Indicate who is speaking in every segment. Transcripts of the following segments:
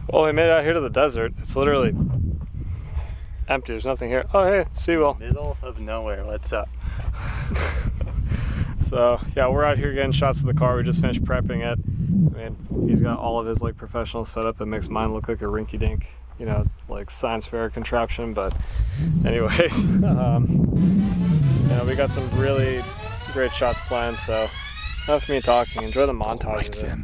Speaker 1: Well, we made it out here to the desert. It's literally empty. There's nothing here. Oh, hey, Seawell.
Speaker 2: Middle of nowhere. What's up?
Speaker 1: So, yeah, we're out here getting shots of the car. We just finished prepping it. I mean, he's got all of his like professional setup that makes mine look like a rinky-dink, you know, like science fair contraption. But anyways, you know, we got some really great shots planned. So enough of me talking. Enjoy the montage of it.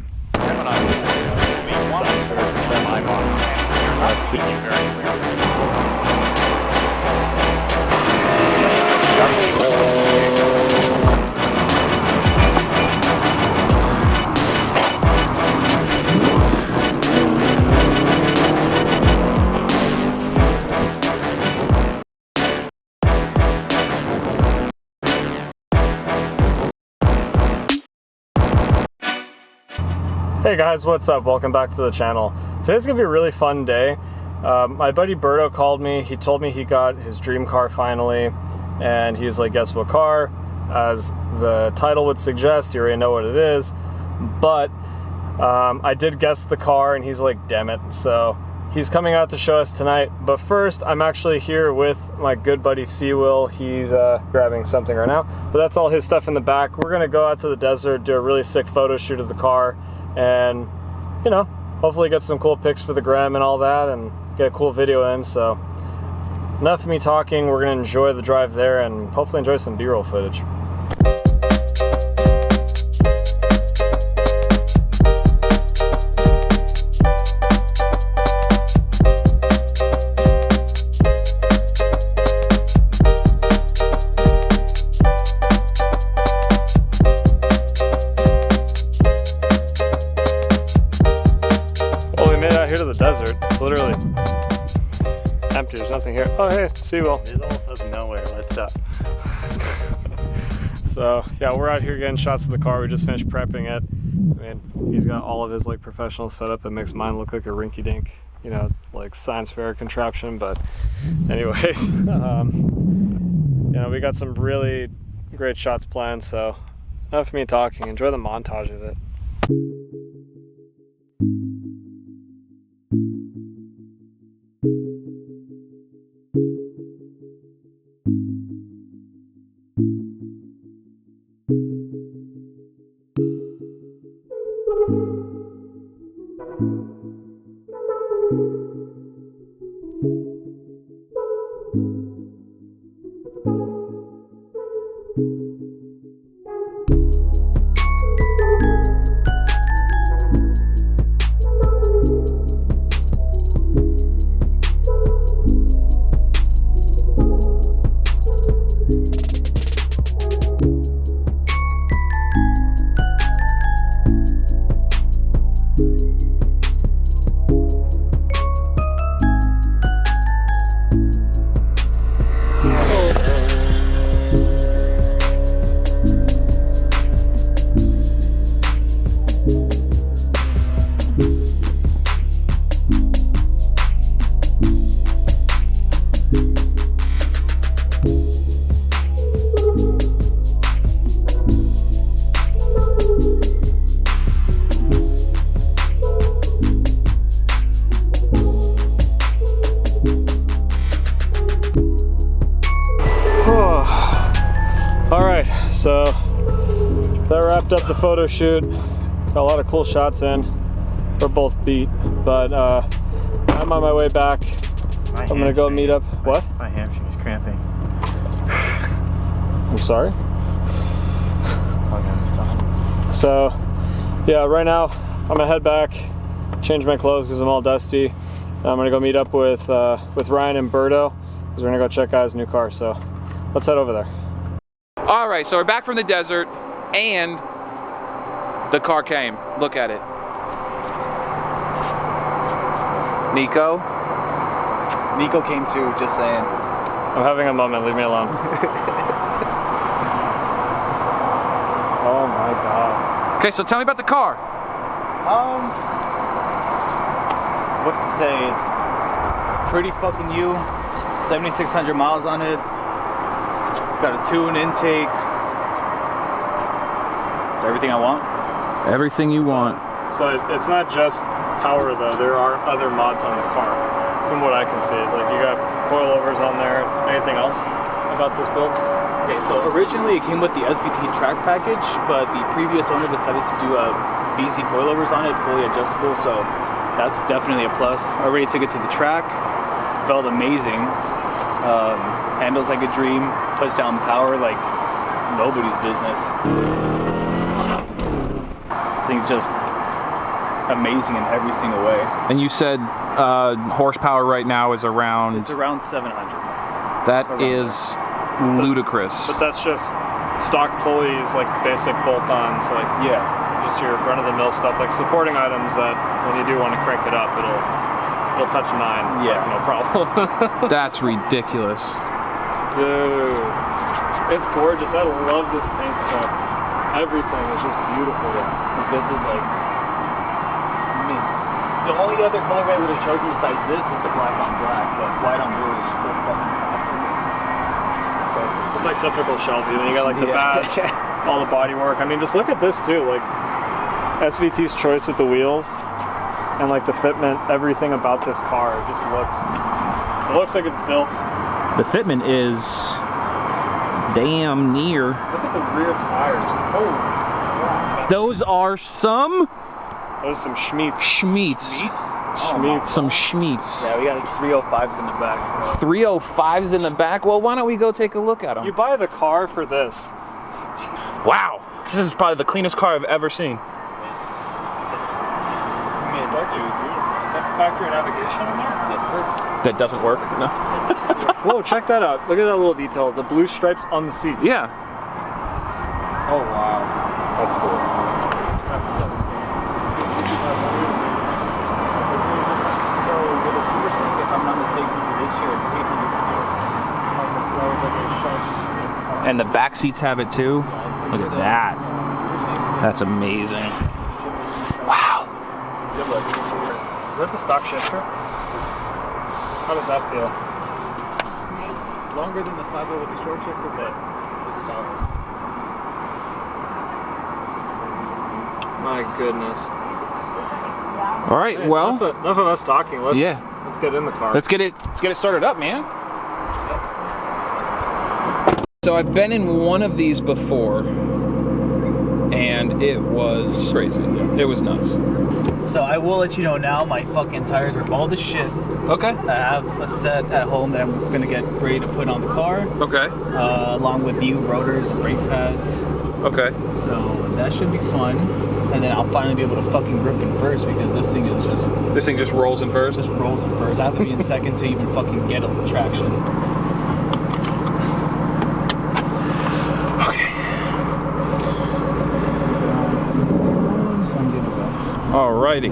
Speaker 1: Hey guys, what's up? Welcome back to the channel. Today's gonna be a really fun day. My buddy Berto called me. He told me he got his dream car finally, and he was like, guess what car? As the title would suggest, you already know what it is. But I did guess the car, and he's like, damn it. So he's coming out to show us tonight. But first, I'm actually here with my good buddy Seawell. He's grabbing something right now, but that's all his stuff in the back. We're gonna go out to the desert, do a really sick photo shoot of the car, and you know, hopefully get some cool pics for the gram and all that, and get a cool video in. So enough of me talking. We're gonna enjoy the drive there and hopefully enjoy some B-roll footage. Here to the desert. It's literally empty. There's nothing here. Oh, hey, Seawell.
Speaker 2: Middle of nowhere. What's up?
Speaker 1: So, yeah, we're out here getting shots of the car. We just finished prepping it. I mean, he's got all of his like professional setup that makes mine look like a rinky-dink, you know, like science fair contraption. But anyways, you know, we got some really great shots planned. So enough of me talking. Enjoy the montage of it. Alright, so that wrapped up the photo shoot. Got a lot of cool shots in. We're both beat, but I'm on my way back. I'm gonna go meet up. What?
Speaker 2: My hamstring is cramping.
Speaker 1: I'm sorry? So, yeah, right now I'm gonna head back, change my clothes because I'm all dusty. I'm gonna go meet up with Ryan and Berto because we're gonna go check out his new car. So let's head over there.
Speaker 3: All right, so we're back from the desert, and the car came. Look at it. Nico?
Speaker 2: Nico came too, just saying.
Speaker 1: I'm having a moment, leave me alone. Oh my god.
Speaker 3: Okay, so tell me about the car.
Speaker 2: What to say, it's pretty fucking new. 7,600 miles on it. Got a tune, intake. Everything I want.
Speaker 3: Everything you want.
Speaker 1: So it's not just power though, there are other mods on the car, from what I can see. Like you got coilovers on there. Anything else about this build?
Speaker 2: Okay, so originally it came with the SVT track package, but the previous owner decided to do BC coilovers on it, fully adjustable, so that's definitely a plus. I already took it to the track, felt amazing. Handles like a dream, puts down power like nobody's business. This thing's just amazing in every single way.
Speaker 3: And you said horsepower right now is around...
Speaker 2: It's around 700.
Speaker 3: That is ludicrous.
Speaker 1: But that's just stock pulleys, like basic bolt-ons, like
Speaker 2: Yeah.
Speaker 1: just your run-of-the-mill stuff, like supporting items that when you do want to crank it up, it'll touch 9.
Speaker 2: Yeah.
Speaker 1: Like, no problem.
Speaker 3: That's ridiculous.
Speaker 1: Dude, it's gorgeous. I love this paint scheme. Everything is just beautiful.
Speaker 2: This is like mint. The only other color I would have chosen besides this is the black on black, but white on blue is just so fucking awesome.
Speaker 1: It's like typical Shelby. Then you got like the badge, all the body work. I mean, just look at this too. Like SVT's choice with the wheels and like the fitment, everything about this car just looks like it's built.
Speaker 4: The fitment is damn near.
Speaker 1: Look at the rear tires. Oh, wow.
Speaker 4: Those are some
Speaker 1: Those are some Schmeats.
Speaker 4: Schmeats.
Speaker 1: Schmeats.
Speaker 4: Some Schmeats.
Speaker 2: Yeah, we got 305s in the back.
Speaker 4: 305s in the back. Well, why don't we go take a look at them?
Speaker 1: You buy the car for this.
Speaker 4: Wow. This is probably the cleanest car I've ever seen.
Speaker 2: Mint, dude.
Speaker 1: Is that the factory navigation in there?
Speaker 2: Yes, sir.
Speaker 4: That doesn't work? No.
Speaker 1: Whoa, check that out. Look at that little detail. The blue stripes on the seats.
Speaker 4: Yeah.
Speaker 1: Oh, wow. That's cool. That's so sick.
Speaker 2: So, with the super sync, if I'm not mistaken, for this year, it's 800.
Speaker 4: And the back seats have it too. Look at that. That's amazing. Wow.
Speaker 1: Good look. Is that the stock shifter? How does that feel?
Speaker 2: Longer than the 5.0 with the short shifter, but it's solid.
Speaker 1: My goodness.
Speaker 4: All right.
Speaker 1: Hey,
Speaker 4: Well,
Speaker 1: enough of us talking. Let's get in the car.
Speaker 4: let's get it started up, man. So I've been in one of these before, and it was crazy. It was nuts.
Speaker 2: So I will let you know now, my fucking tires are bald as shit.
Speaker 4: Okay.
Speaker 2: I have a set at home that I'm gonna get ready to put on the car,
Speaker 4: Okay.
Speaker 2: along with new rotors and brake pads.
Speaker 4: Okay.
Speaker 2: So that should be fun. And then I'll finally be able to fucking grip in first, because this thing is just
Speaker 4: This thing just rolls in first.
Speaker 2: rolls in first. I have to be in second to even fucking get a traction.
Speaker 4: Okay.
Speaker 2: So I'm good to go.
Speaker 4: Alrighty.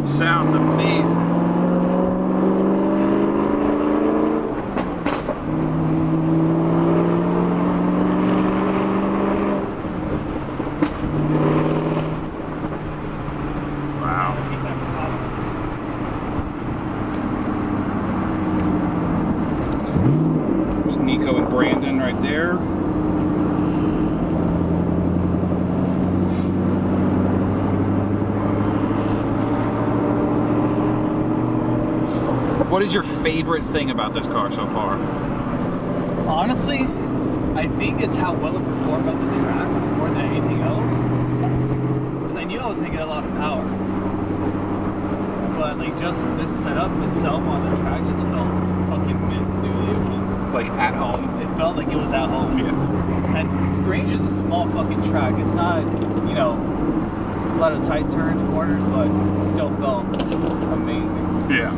Speaker 4: Sounds amazing. Wow. There's Nico and Brandon right there. What is your favorite thing about this car so far?
Speaker 2: Honestly, I think it's how well it performed on the track more than anything else. Because I knew I was going to get a lot of power. But like just this setup itself on the track just felt fucking mint, dude. It was
Speaker 4: Like at home?
Speaker 2: It felt like it was at home.
Speaker 4: Yeah.
Speaker 2: And Grange is a small fucking track. It's not, you know, a lot of tight turns, corners, but it still felt amazing.
Speaker 4: Yeah.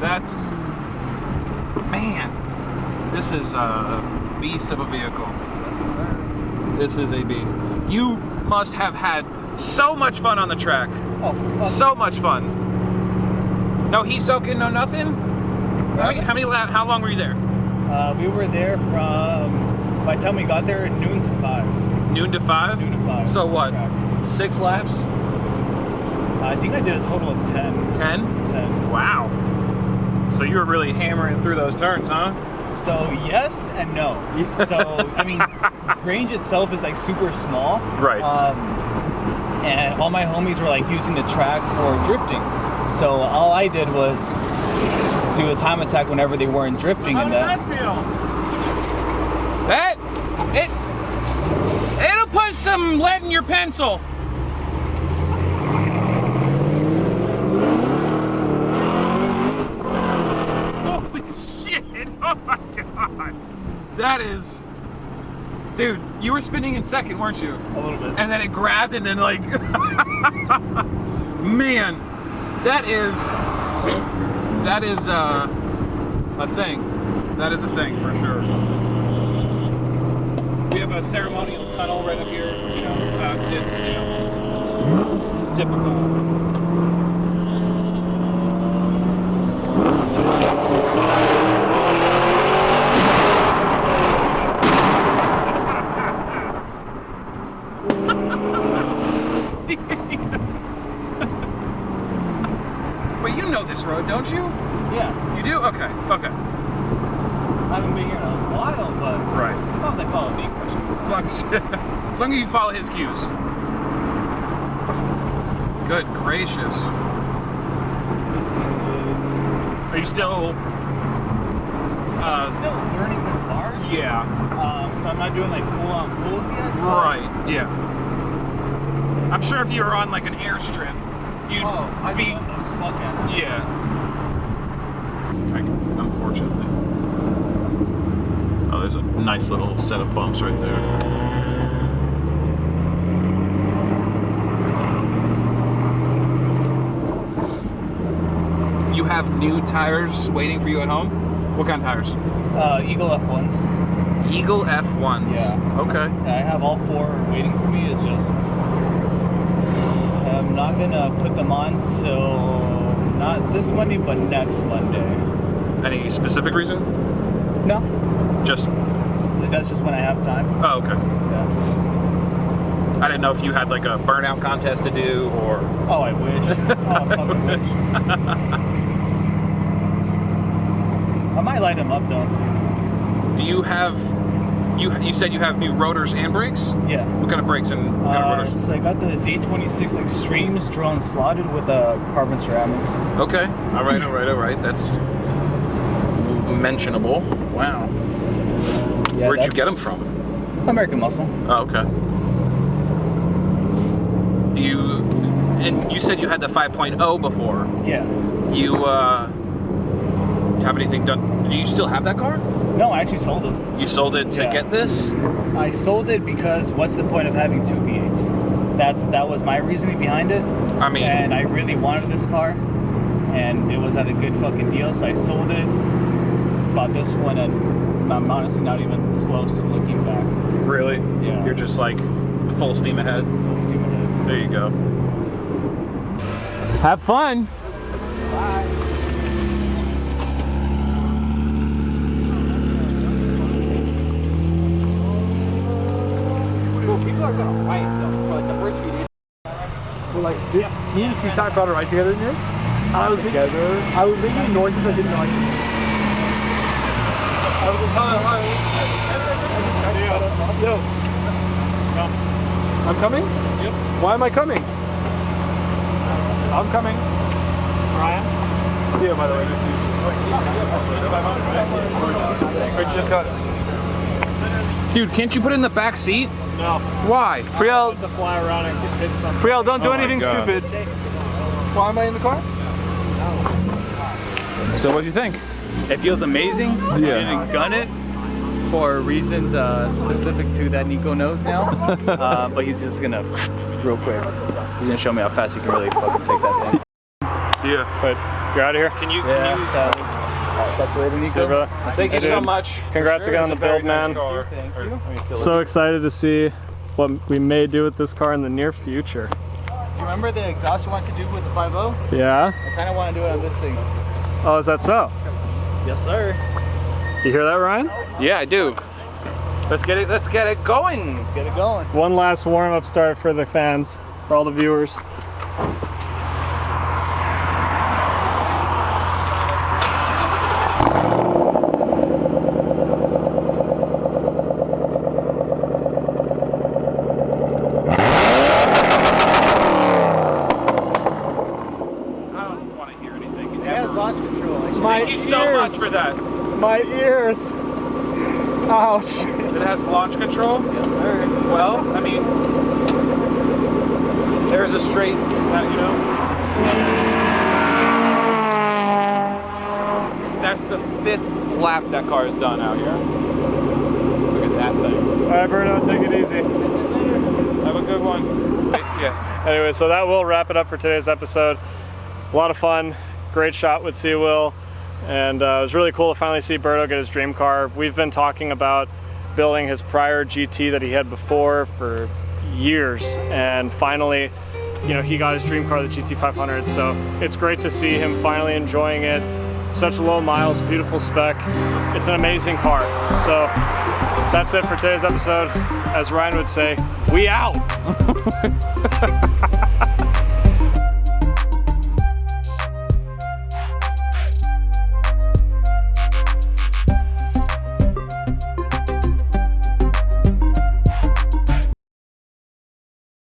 Speaker 4: That's, man, this is a beast of a vehicle.
Speaker 2: Yes, sir.
Speaker 4: This is a beast. You must have had so much fun on the track.
Speaker 2: Oh, fuck.
Speaker 4: So much fun. No heat soaking, no nothing? How long were you there?
Speaker 2: We were there from By the time we got there, noon to 5.
Speaker 3: Noon to 5?
Speaker 2: Noon to 5.
Speaker 3: So what?
Speaker 2: Track.
Speaker 3: 6 laps?
Speaker 2: I think I did a total of 10.
Speaker 3: 10?
Speaker 2: 10.
Speaker 3: Wow. So you were really hammering through those turns, huh?
Speaker 2: So yes and no. So I mean, Grange itself is like super small.
Speaker 3: Right.
Speaker 2: And all my homies were like using the track for drifting. So all I did was do a time attack whenever they weren't drifting.
Speaker 3: How did that feel? It'll put some lead in your pencil. Holy shit! Oh my god! That is, dude. You were spinning in second, weren't you?
Speaker 2: A little bit.
Speaker 3: And then it grabbed, and then like, man, that is a thing. That is a thing for sure. We have a ceremonial tunnel right up here, you know, typical. But you know this road, don't you?
Speaker 2: Yeah.
Speaker 3: You do? Okay, okay.
Speaker 2: I haven't been here in a while, but
Speaker 3: Right.
Speaker 2: as long as I follow me, question.
Speaker 3: As long as you follow his cues. Good gracious.
Speaker 2: This is.
Speaker 3: Are you still?
Speaker 2: I'm still learning the car.
Speaker 3: Yeah.
Speaker 2: So I'm not doing like full-on pulls yet.
Speaker 3: Right. Yeah. I'm sure if you were on like an airstrip, you'd
Speaker 2: I'd
Speaker 3: be.
Speaker 2: the fuck out of it.
Speaker 3: Yeah. Unfortunately. Oh, there's a nice little set of bumps right there. You have new tires waiting for you at home? What kind of tires?
Speaker 2: Eagle F1s.
Speaker 3: Eagle F1s.
Speaker 2: Yeah.
Speaker 3: Okay.
Speaker 2: I have all 4 waiting for me. It's just I'm not gonna put them on till not this Monday, but next Monday.
Speaker 3: Any specific reason?
Speaker 2: No,
Speaker 3: Just.
Speaker 2: that's just when I have time.
Speaker 3: Oh, okay.
Speaker 2: Yeah.
Speaker 3: I didn't know if you had like a burnout contest to do or.
Speaker 2: Oh, I wish. Oh, I fucking wish. I might light them up though.
Speaker 3: Do you have? You said you have new rotors and brakes?
Speaker 2: Yeah.
Speaker 3: What kind of brakes and what kind of rotors?
Speaker 2: So I got the Z46 Extremes drone slotted with carbon ceramics.
Speaker 3: Okay. All right. That's mentionable. Wow.
Speaker 2: Yeah,
Speaker 3: Where'd you get them from?
Speaker 2: American Muscle.
Speaker 3: Oh, okay. And you said you had the 5.0 before.
Speaker 2: Yeah.
Speaker 3: You have anything done? Do you still have that car?
Speaker 2: No, I actually sold it.
Speaker 3: You sold it to
Speaker 2: Yeah.
Speaker 3: get this?
Speaker 2: I sold it because what's the point of having 2 V8s? That was my reasoning behind it.
Speaker 3: I mean,
Speaker 2: And I really wanted this car, and it was at a good fucking deal, so I sold it, bought this one, and I'm honestly not even close to looking back.
Speaker 3: really?
Speaker 2: Yeah.
Speaker 3: You're just like full steam ahead.
Speaker 2: Full steam ahead.
Speaker 3: There you go. Have fun.
Speaker 2: Bye. People are gonna riot though for like the first few days.
Speaker 1: Well, like this, me and C-Sat got to ride together in this. I was making noises I didn't like. I was Yo. No. I'm coming? Yep. Why am I coming? I'm coming. Ryan? Yeah, by the way, good to see you. Wait, just got it.
Speaker 3: Dude, can't you put it in the back seat?
Speaker 1: No.
Speaker 3: Why?
Speaker 1: Friel, to fly around and hit something. Friel, don't do anything stupid. Why am I in the car?
Speaker 3: So what do you think?
Speaker 2: It feels amazing.
Speaker 3: Yeah.
Speaker 2: I didn't gun it for reasons specific to that Nico knows now. But he's just gonna, real quick, he's gonna show me how fast he can really fucking take that thing.
Speaker 1: See ya. But you're out of here?
Speaker 3: Can you?
Speaker 2: That's later,
Speaker 1: See you, brother.
Speaker 3: Thank you so much.
Speaker 1: Congrats again on the build, man.
Speaker 2: Thank you.
Speaker 1: So excited to see what we may do with this car in the near future.
Speaker 2: Do you remember the exhaust you wanted to do with the 5.0?
Speaker 1: Yeah?
Speaker 2: I kind of want to do it on this thing.
Speaker 1: Oh, is that so?
Speaker 2: Yes, sir.
Speaker 1: You hear that, Ryan?
Speaker 3: Yeah, I do.
Speaker 4: Let's get it going.
Speaker 2: Let's get it going.
Speaker 1: One last warm-up start for the fans, for all the viewers.
Speaker 4: I don't want to hear anything.
Speaker 2: It has launch control.
Speaker 4: Thank you so much for that.
Speaker 1: My ears. Ouch.
Speaker 4: It has launch control?
Speaker 2: Yes, sir.
Speaker 4: Well, I mean, there's a straight, you know. That's the 5th lap that car has done out here. Look at that thing.
Speaker 1: All right, Bruno, take it easy.
Speaker 4: Have a good one. Yeah.
Speaker 1: Anyway, so that will wrap it up for today's episode. A lot of fun, great shot with C-Will, and it was really cool to finally see Berto get his dream car. We've been talking about building his prior GT that he had before for years, and finally, you know, he got his dream car, the GT500, so it's great to see him finally enjoying it. Such low miles, beautiful spec. It's an amazing car. So that's it for today's episode. As Ryan would say, we out.